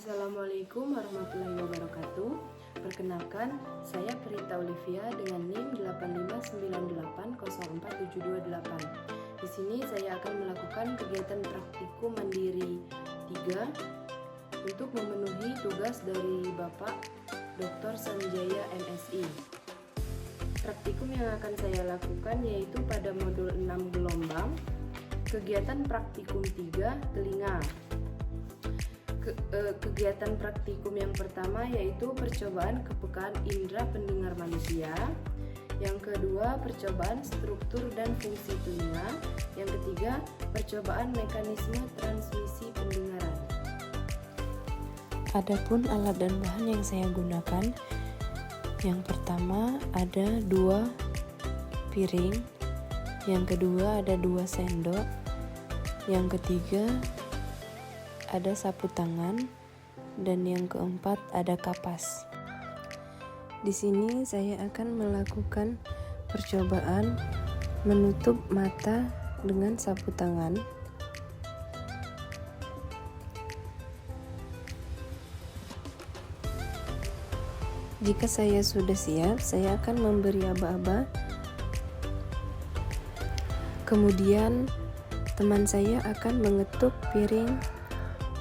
Assalamualaikum warahmatullahi wabarakatuh. Perkenalkan, saya Prita Olivia dengan NIM 8598047228. Di sini saya akan melakukan kegiatan praktikum mandiri 3 untuk memenuhi tugas dari Bapak Dr. Sanjaya MSI. Praktikum yang akan saya lakukan yaitu pada modul 6 gelombang, kegiatan praktikum 3 telinga. Kegiatan praktikum yang pertama yaitu percobaan kepekaan indera pendengar manusia. Yang kedua, percobaan struktur dan fungsi telinga. Yang ketiga, percobaan mekanisme transmisi pendengaran. Adapun alat dan bahan yang saya gunakan, yang pertama ada 2 piring, yang kedua ada 2 sendok, yang ketiga ada sapu tangan, dan yang keempat ada kapas. Di sini saya akan melakukan percobaan menutup mata dengan sapu tangan. Jika saya sudah siap, saya akan memberi aba-aba. Kemudian teman saya akan mengetuk piring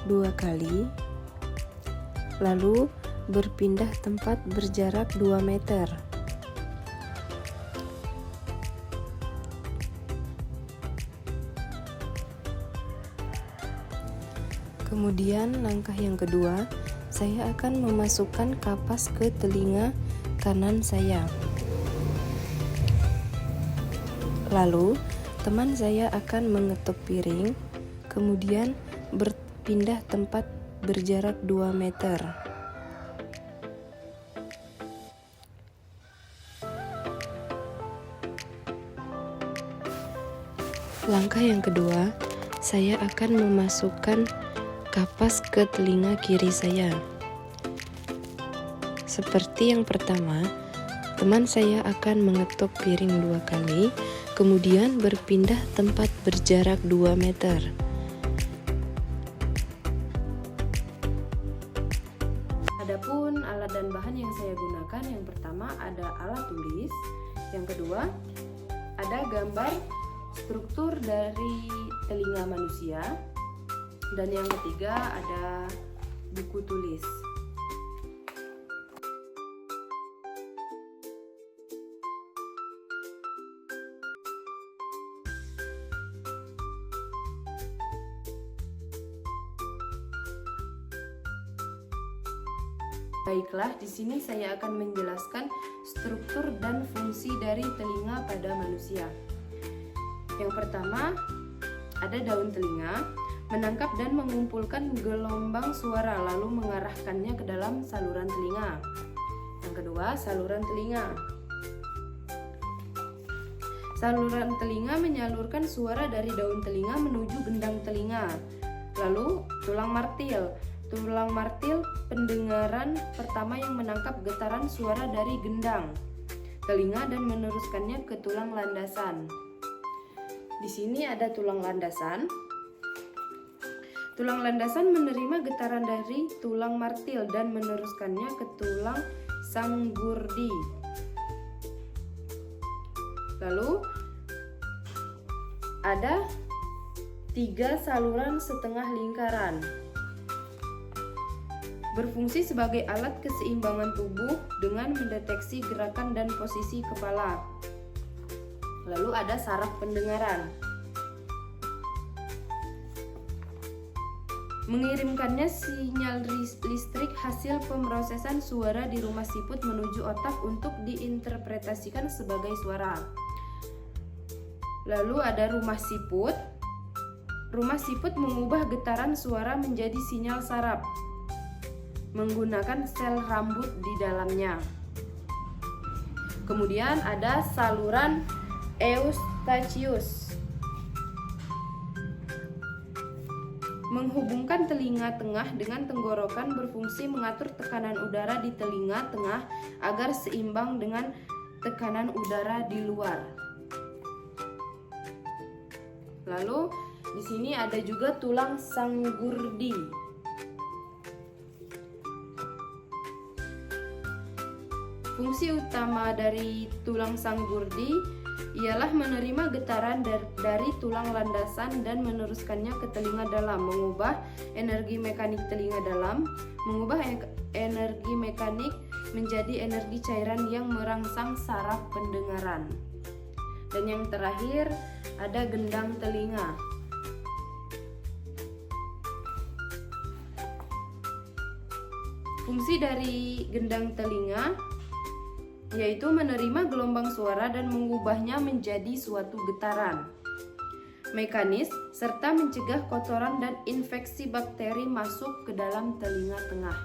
2 kali, lalu berpindah tempat berjarak 2 meter. Kemudian langkah yang kedua, saya akan memasukkan kapas ke telinga kanan saya. Lalu teman saya akan mengetuk piring, kemudian berpindah tempat berjarak 2 meter. Langkah yang kedua, saya akan memasukkan kapas ke telinga kiri saya. Seperti yang pertama, teman saya akan mengetuk piring 2 kali, kemudian berpindah tempat berjarak 2 meter. Adapun alat dan bahan yang saya gunakan, yang pertama ada alat tulis, yang kedua ada gambar struktur dari telinga manusia, dan yang ketiga ada buku tulis. Baiklah, di sini saya akan menjelaskan struktur dan fungsi dari telinga pada manusia. Yang pertama, ada daun telinga, menangkap dan mengumpulkan gelombang suara lalu mengarahkannya ke dalam saluran telinga. Yang kedua, saluran telinga. Saluran telinga menyalurkan suara dari daun telinga menuju gendang telinga. Lalu, tulang martil. Tulang martil pendengaran pertama yang menangkap getaran suara dari gendang telinga dan meneruskannya ke tulang landasan. Di sini ada tulang landasan. Tulang landasan menerima getaran dari tulang martil dan meneruskannya ke tulang sanggurdi. Lalu ada 3 saluran setengah lingkaran. Berfungsi sebagai alat keseimbangan tubuh dengan mendeteksi gerakan dan posisi kepala. Lalu ada saraf pendengaran. Mengirimkannya sinyal listrik hasil pemrosesan suara di rumah siput menuju otak untuk diinterpretasikan sebagai suara. Lalu ada rumah siput. Rumah siput mengubah getaran suara menjadi sinyal saraf menggunakan sel rambut di dalamnya. Kemudian ada saluran Eustachius, menghubungkan telinga tengah dengan tenggorokan, berfungsi mengatur tekanan udara di telinga tengah agar seimbang dengan tekanan udara di luar. Lalu di sini ada juga tulang sanggurdi. Fungsi utama dari tulang sanggurdi ialah menerima getaran dari tulang landasan dan meneruskannya ke telinga dalam, mengubah energi mekanik telinga dalam, mengubah energi mekanik menjadi energi cairan yang merangsang saraf pendengaran. Dan yang terakhir ada gendang telinga. Fungsi dari gendang telinga yaitu menerima gelombang suara dan mengubahnya menjadi suatu getaran mekanis serta mencegah kotoran dan infeksi bakteri masuk ke dalam telinga tengah.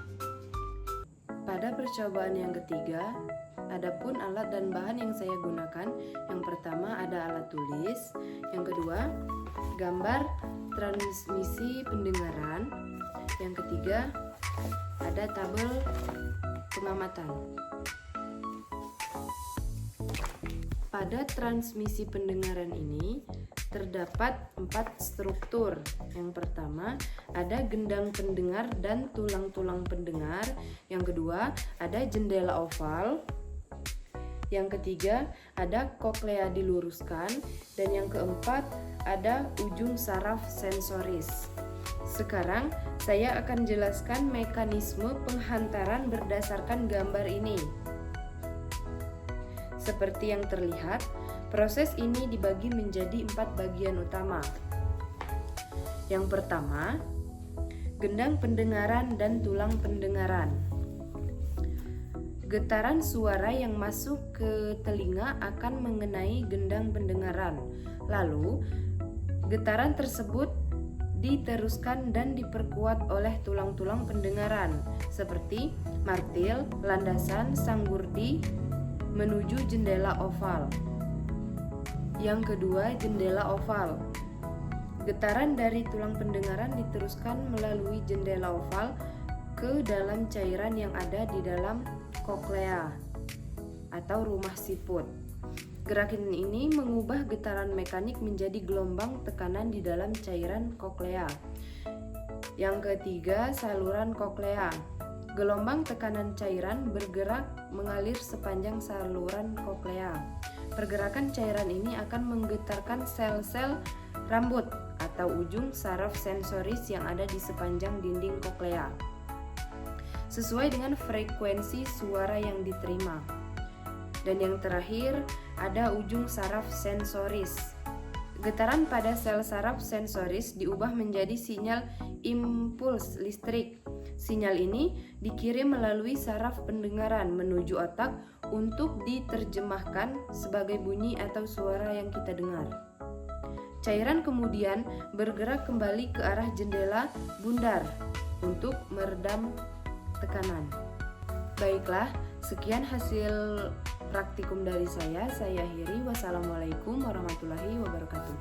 Pada percobaan yang ketiga, adapun alat dan bahan yang saya gunakan, yang pertama ada alat tulis, yang kedua gambar transmisi pendengaran, yang ketiga ada tabel pengamatan. Pada transmisi pendengaran ini terdapat 4 struktur. Yang pertama ada gendang pendengar dan tulang-tulang pendengar. Yang kedua ada jendela oval. Yang ketiga ada koklea diluruskan. Dan yang keempat ada ujung saraf sensoris. Sekarang saya akan jelaskan mekanisme penghantaran berdasarkan gambar ini. Seperti yang terlihat, proses ini dibagi menjadi 4 bagian utama. Yang pertama, gendang pendengaran dan tulang pendengaran. Getaran suara yang masuk ke telinga akan mengenai gendang pendengaran. Lalu, getaran tersebut diteruskan dan diperkuat oleh tulang-tulang pendengaran seperti martil, landasan, sanggurdi menuju jendela oval. Yang kedua, jendela oval. Getaran dari tulang pendengaran diteruskan melalui jendela oval ke dalam cairan yang ada di dalam koklea atau rumah siput. Gerakan ini mengubah getaran mekanik menjadi gelombang tekanan di dalam cairan koklea. Yang ketiga, saluran koklea. Gelombang tekanan cairan bergerak mengalir sepanjang saluran koklea. Pergerakan cairan ini akan menggetarkan sel-sel rambut atau ujung saraf sensoris yang ada di sepanjang dinding koklea, sesuai dengan frekuensi suara yang diterima. Dan yang terakhir, ada ujung saraf sensoris. Getaran pada sel saraf sensoris diubah menjadi sinyal impuls listrik. Sinyal ini dikirim melalui saraf pendengaran menuju otak untuk diterjemahkan sebagai bunyi atau suara yang kita dengar. Cairan kemudian bergerak kembali ke arah jendela bundar untuk meredam tekanan. Baiklah, sekian hasil praktikum dari saya akhiri. Wassalamualaikum warahmatullahi wabarakatuh.